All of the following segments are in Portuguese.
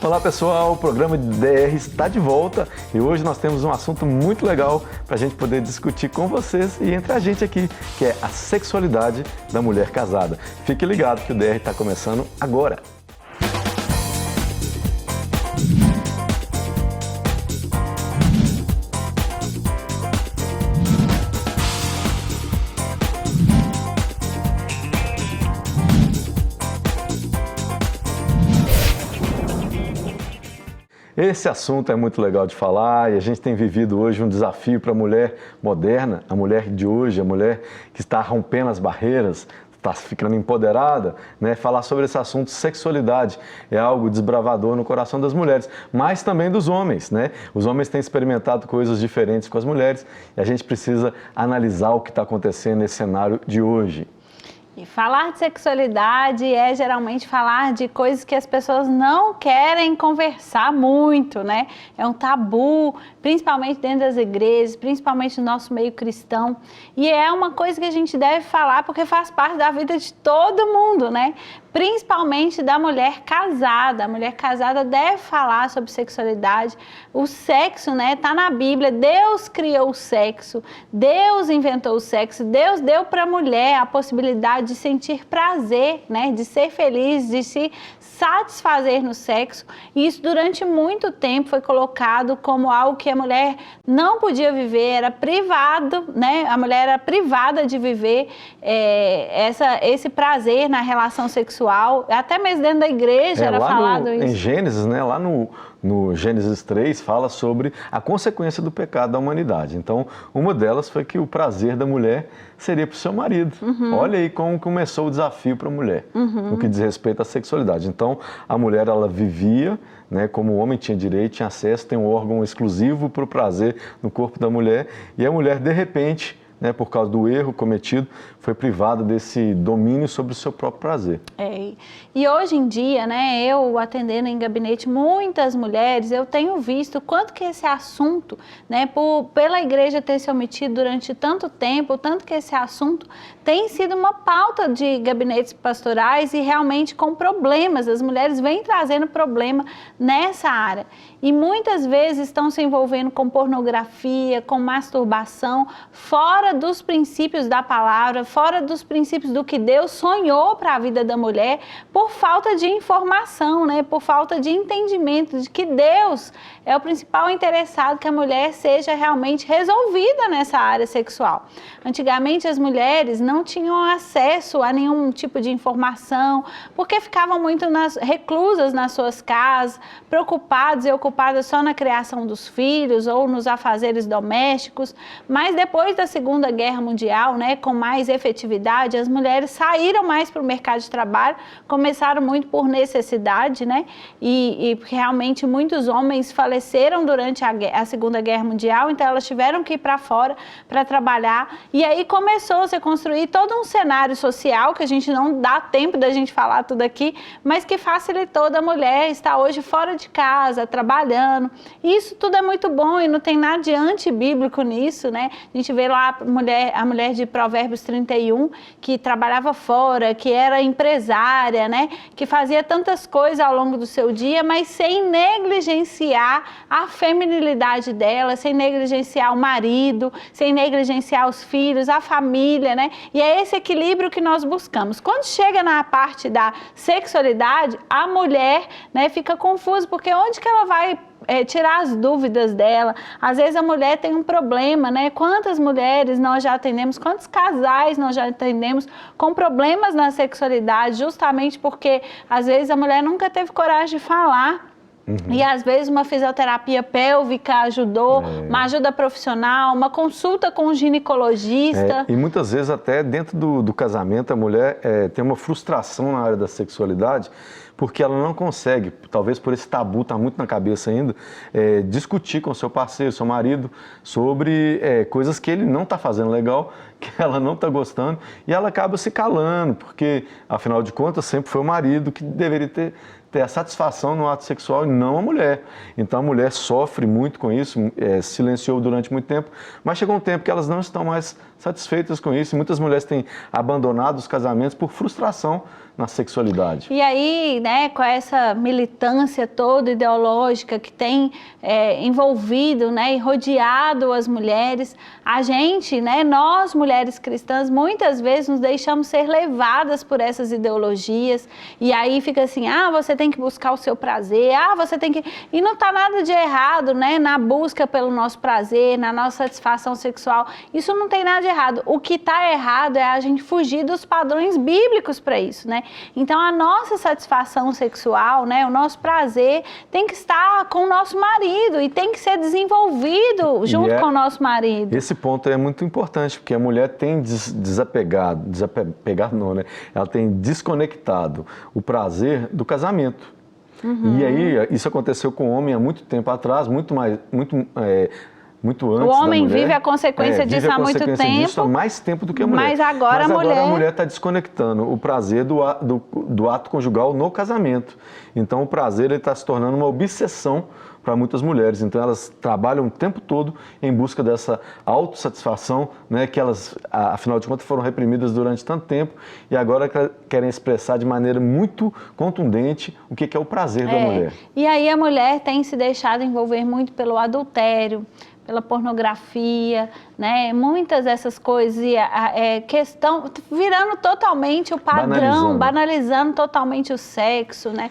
Olá pessoal, o programa de DR está de volta e hoje nós temos um assunto muito legal para a gente poder discutir com vocês e entre a gente aqui, que é a sexualidade da mulher casada. Fique ligado que o DR está começando agora. Esse assunto é muito legal de falar e a gente tem vivido hoje um desafio para a mulher moderna, a mulher de hoje, a mulher que está rompendo as barreiras, está ficando empoderada, né? Falar sobre esse assunto, sexualidade, é algo desbravador no coração das mulheres, mas também dos homens, né? Os homens têm experimentado coisas diferentes com as mulheres e a gente precisa analisar o que está acontecendo nesse cenário de hoje. E falar de sexualidade é geralmente falar de coisas que as pessoas não querem conversar muito, né? É um tabu, principalmente dentro das igrejas, principalmente no nosso meio cristão. E é uma coisa que a gente deve falar porque faz parte da vida de todo mundo, né? Principalmente da mulher casada. A mulher casada deve falar sobre sexualidade. O sexo, né, tá na Bíblia. Deus criou o sexo, Deus inventou o sexo, Deus deu para a mulher a possibilidade de sentir prazer, né, de ser feliz, de se satisfazer no sexo. E isso durante muito tempo foi colocado como algo que a mulher não podia viver, era privado, né? A mulher era privada de viver esse prazer na relação sexual. Até mesmo dentro da igreja era falado isso. Em Gênesis, né? Lá no Gênesis 3, fala sobre a consequência do pecado da humanidade. Então, uma delas foi que o prazer da mulher seria para o seu marido. Olha aí como começou o desafio para a mulher, no que diz respeito à sexualidade. Então, a mulher, ela vivia, né, como o homem tinha direito, tinha acesso, tem um órgão exclusivo para o prazer no corpo da mulher, e a mulher, de repente, né, por causa do erro cometido, foi privada desse domínio sobre o seu próprio prazer. E hoje em dia, né, eu atendendo em gabinete muitas mulheres, eu tenho visto quanto que esse assunto, né, pela igreja ter se omitido durante tanto tempo, tanto que esse assunto tem sido uma pauta de gabinetes pastorais e realmente com problemas. As mulheres vêm trazendo problema nessa área. E muitas vezes estão se envolvendo com pornografia, com masturbação, fora dos princípios da palavra, fora dos princípios do que Deus sonhou para a vida da mulher, por falta de informação, né? Por falta de entendimento de que Deus é o principal interessado que a mulher seja realmente resolvida nessa área sexual. Antigamente as mulheres não tinham acesso a nenhum tipo de informação, porque ficavam muito reclusas nas suas casas, preocupadas e ocupadas só na criação dos filhos ou nos afazeres domésticos. Mas depois da Segunda Guerra Mundial, né, com mais efetividade, as mulheres saíram mais para o mercado de trabalho, começaram muito por necessidade, né, e realmente muitos homens faleceram durante a Segunda Guerra Mundial, então elas tiveram que ir para fora para trabalhar, e aí começou a se construir todo um cenário social, que a gente não dá tempo da gente falar tudo aqui, mas que facilitou da mulher estar hoje fora de casa, trabalhando. Isso tudo é muito bom e não tem nada de antibíblico nisso, né? A gente vê lá a mulher de Provérbios 31, que trabalhava fora, que era empresária, né? Que fazia tantas coisas ao longo do seu dia, mas sem negligenciar a feminilidade dela, sem negligenciar o marido, sem negligenciar os filhos, a família, né? E é esse equilíbrio que nós buscamos. Quando chega na parte da sexualidade, a mulher, né, fica confusa, porque onde que ela vai tirar as dúvidas dela? Às vezes a mulher tem um problema, né? Quantas mulheres nós já atendemos, quantos casais nós já atendemos com problemas na sexualidade, justamente porque às vezes a mulher nunca teve coragem de falar. E às vezes uma fisioterapia pélvica ajudou, uma ajuda profissional, uma consulta com um ginecologista. E muitas vezes até dentro do casamento a mulher tem uma frustração na área da sexualidade, porque ela não consegue, talvez por esse tabu está muito na cabeça ainda, discutir com seu parceiro, seu marido, sobre coisas que ele não está fazendo legal, que ela não está gostando e ela acaba se calando, porque, afinal de contas, sempre foi o marido que deveria ter a satisfação no ato sexual e não a mulher. Então a mulher sofre muito com isso, silenciou durante muito tempo, mas chegou um tempo que elas não estão mais satisfeitas com isso e muitas mulheres têm abandonado os casamentos por frustração na sexualidade. E aí, né, com essa militância toda ideológica que tem envolvido, né, e rodeado as mulheres, a gente, né, nós mulheres cristãs, muitas vezes nos deixamos ser levadas por essas ideologias e aí fica assim, você tem que buscar o seu prazer, você tem que... E não está nada de errado, né, na busca pelo nosso prazer, na nossa satisfação sexual, isso não tem nada de errado. O que está errado é a gente fugir dos padrões bíblicos para isso, né? Então a nossa satisfação sexual, né, o nosso prazer tem que estar com o nosso marido e tem que ser desenvolvido junto com o nosso marido. Esse ponto é muito importante, porque a mulher tem desapegado não, né? Ela tem desconectado o prazer do casamento. E aí isso aconteceu com o homem há muito tempo atrás, muito antes o homem vive a consequência disso há muito tempo. Disso há mais tempo do que a mulher. Mas agora a mulher está desconectando o prazer do ato conjugal no casamento. Então o prazer está se tornando uma obsessão para muitas mulheres. Então elas trabalham o tempo todo em busca dessa autossatisfação, né, que elas, afinal de contas, foram reprimidas durante tanto tempo e agora querem expressar de maneira muito contundente o que é o prazer da mulher. E aí a mulher tem se deixado envolver muito pelo adultério, pela pornografia, né? Muitas dessas coisas, virando totalmente o padrão, banalizando totalmente o sexo, né?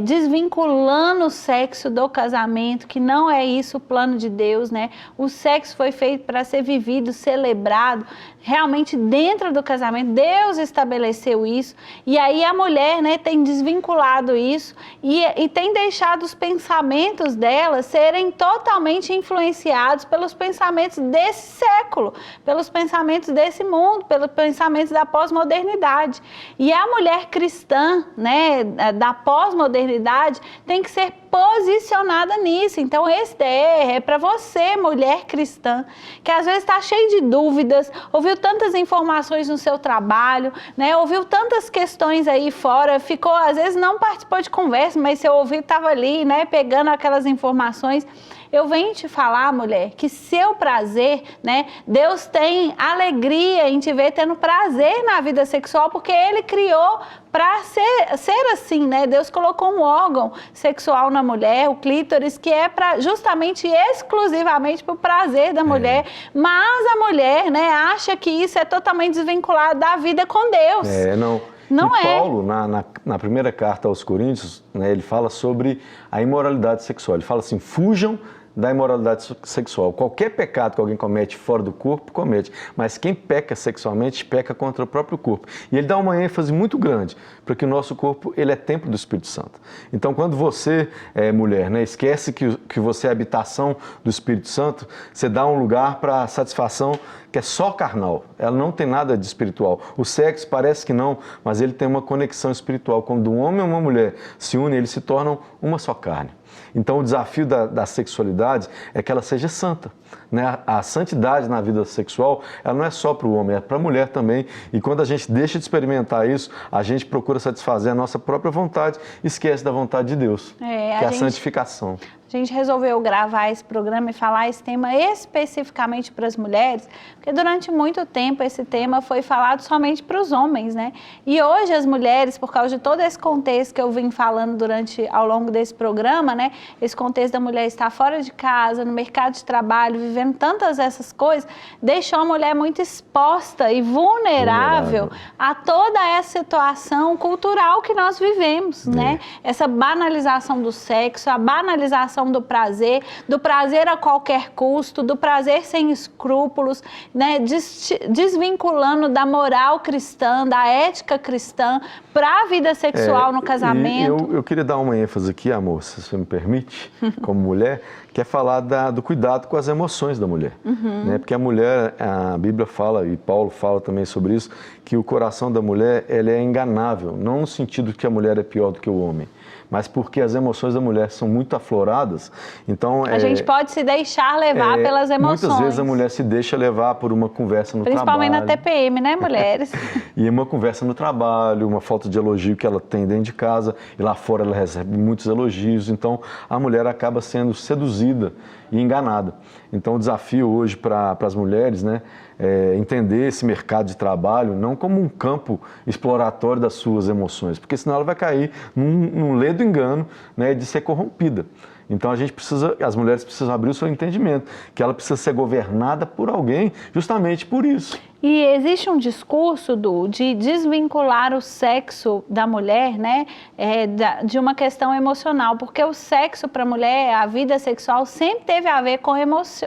Desvinculando o sexo do casamento, que não é isso o plano de Deus, né? O sexo foi feito para ser vivido, celebrado, realmente dentro do casamento. Deus estabeleceu isso, e aí a mulher, né, tem desvinculado isso e tem deixado os pensamentos dela serem totalmente influenciados pelos pensamentos desse século, pelos pensamentos desse mundo, pelos pensamentos da pós-modernidade. E a mulher cristã, né, da pós-modernidade, tem que ser posicionada nisso. Então esse DR é para você, mulher cristã, que às vezes está cheia de dúvidas, ouviu tantas informações no seu trabalho, né, ouviu tantas questões aí fora, às vezes não participou de conversa, mas seu ouvido estava ali, né, pegando aquelas informações. Eu venho te falar, mulher, que seu prazer, né, Deus tem alegria em te ver tendo prazer na vida sexual, porque Ele criou para ser assim, né? Deus colocou um órgão sexual na mulher, o clítoris, que é justamente exclusivamente para o prazer da mulher, mas a mulher, né, acha que isso é totalmente desvinculado da vida com Deus. Não e Paulo, na primeira carta aos Coríntios, né, ele fala sobre a imoralidade sexual. Ele fala assim, fujam da imoralidade sexual. Qualquer pecado que alguém comete fora do corpo, comete. Mas quem peca sexualmente, peca contra o próprio corpo. E ele dá uma ênfase muito grande, porque o nosso corpo, ele é templo do Espírito Santo. Então, quando você, mulher, né, esquece que você é habitação do Espírito Santo, você dá um lugar para a satisfação que é só carnal. Ela não tem nada de espiritual. O sexo parece que não, mas ele tem uma conexão espiritual. Quando um homem e uma mulher se unem, eles se tornam uma só carne. Então, o desafio da sexualidade é que ela seja santa, né? A santidade na vida sexual, ela não é só para o homem, é para a mulher também. E quando a gente deixa de experimentar isso, a gente procura satisfazer a nossa própria vontade e esquece da vontade de Deus, que é a santificação. A gente resolveu gravar esse programa e falar esse tema especificamente para as mulheres, porque durante muito tempo esse tema foi falado somente para os homens, né? E hoje as mulheres, por causa de todo esse contexto que eu vim falando ao longo desse programa, né? Esse contexto da mulher estar fora de casa, no mercado de trabalho, vivendo tantas essas coisas, deixou a mulher muito exposta e vulnerável a toda essa situação cultural que nós vivemos, né? Essa banalização do sexo, a banalização do prazer a qualquer custo, do prazer sem escrúpulos, né? Desvinculando da moral cristã, da ética cristã para a vida sexual no casamento. Eu queria dar uma ênfase aqui, amor, se você me permite, como mulher, que é falar do cuidado com as emoções da mulher. Né? Porque a mulher, a Bíblia fala, e Paulo fala também sobre isso, que o coração da mulher ele é enganável, não no sentido que a mulher é pior do que o homem, mas porque as emoções da mulher são muito afloradas. Então, a gente pode se deixar levar pelas emoções. Muitas vezes a mulher se deixa levar por uma conversa no Principalmente trabalho. na TPM, né, mulheres? E uma conversa no trabalho, uma falta de elogio que ela tem dentro de casa, e lá fora ela recebe muitos elogios. Então, a mulher acaba sendo seduzida e enganada. Então, o desafio hoje para as mulheres, né, é entender esse mercado de trabalho não como um campo exploratório das suas emoções, porque senão ela vai cair num ledo engano, né, de ser corrompida. Então as mulheres precisam abrir o seu entendimento, que ela precisa ser governada por alguém, justamente por isso. E existe um discurso, de desvincular o sexo da mulher, né, de uma questão emocional, porque o sexo para a mulher, a vida sexual, sempre teve a ver com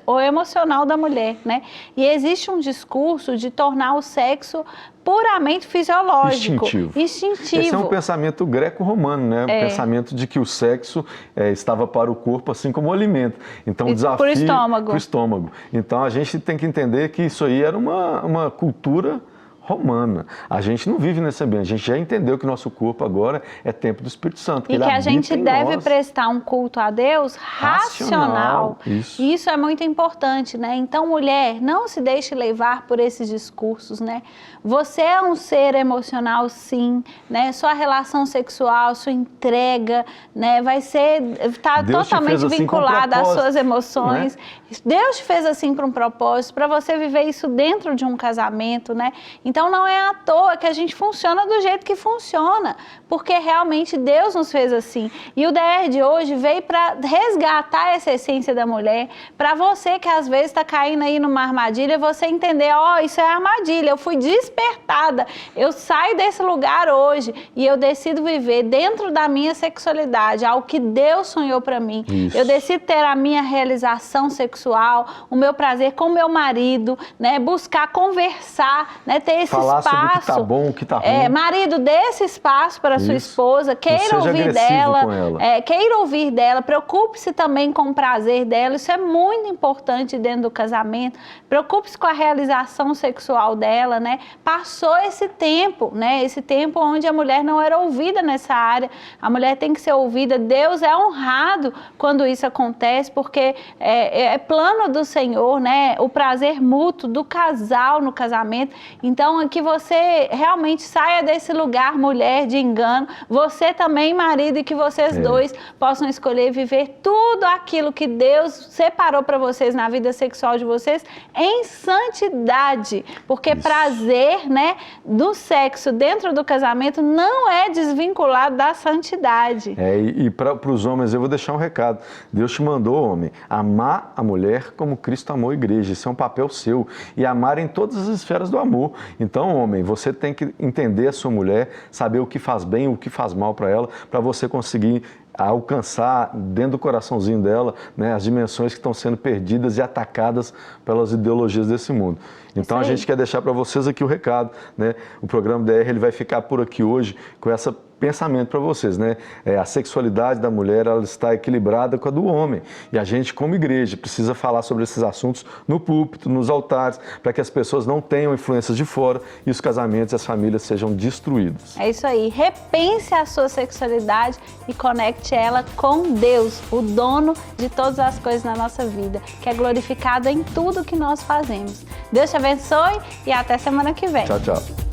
o emocional da mulher, né? E existe um discurso de tornar o sexo puramente fisiológico. Instintivo. Esse é um pensamento greco-romano, né? O pensamento de que o sexo estava para o corpo, assim como o alimento. Então, o desafio... Para o estômago. Para o estômago. Então, a gente tem que entender que isso aí era uma cultura romana. A gente não vive nesse ambiente. A gente já entendeu que nosso corpo agora é templo do Espírito Santo. E que a gente deve prestar um culto a Deus racional. Isso é muito importante, né? Então, mulher, não se deixe levar por esses discursos, né? Você é um ser emocional, sim, né? Sua relação sexual, sua entrega, né? Vai estar totalmente vinculada às suas emoções. Né? Deus te fez assim para um propósito, para você viver isso dentro de um casamento, né? Então, não é à toa que a gente funciona do jeito que funciona, porque realmente Deus nos fez assim. E o DR de hoje veio para resgatar essa essência da mulher, para você que às vezes está caindo aí numa armadilha, você entender, isso é armadilha, eu fui despertada, eu saio desse lugar hoje e eu decido viver dentro da minha sexualidade, algo que Deus sonhou para mim. Isso. Eu decido ter a minha realização sexual, o meu prazer com o meu marido, né? Buscar conversar, né? Ter esse falar espaço. Sobre o que tá bom, o que tá ruim. Marido, dê esse espaço para sua esposa, queira ouvir dela, queira ouvir dela, preocupe-se também com o prazer dela, isso é muito importante dentro do casamento, preocupe-se com a realização sexual dela, né? Passou esse tempo, né? Esse tempo onde a mulher não era ouvida nessa área, a mulher tem que ser ouvida, Deus é honrado quando isso acontece, porque é plano do Senhor, né? O prazer mútuo do casal no casamento. Então, que você realmente saia desse lugar, mulher, de engano. Você também, marido, e que vocês dois possam escolher viver tudo aquilo que Deus separou para vocês na vida sexual de vocês em santidade. Porque prazer, né, do sexo dentro do casamento não é desvinculado da santidade. E para os homens, eu vou deixar um recado. Deus te mandou, homem, amar a mulher como Cristo amou a igreja. Isso é um papel seu. E amar em todas as esferas do amor. Então, homem, você tem que entender a sua mulher, saber o que faz bem, o que faz mal para ela, para você conseguir alcançar dentro do coraçãozinho dela, né, as dimensões que estão sendo perdidas e atacadas pelas ideologias desse mundo. Então, a gente quer deixar para vocês aqui o recado, né? O programa DR ele vai ficar por aqui hoje com esse pensamento para vocês, né? A sexualidade da mulher ela está equilibrada com a do homem. E a gente, como igreja, precisa falar sobre esses assuntos no púlpito, nos altares, para que as pessoas não tenham influências de fora e os casamentos e as famílias sejam destruídos. É isso aí. Repense a sua sexualidade e conecte ela com Deus, o dono de todas as coisas na nossa vida, que é glorificado em tudo que nós fazemos. Deus te abençoe e até semana que vem. Tchau, tchau.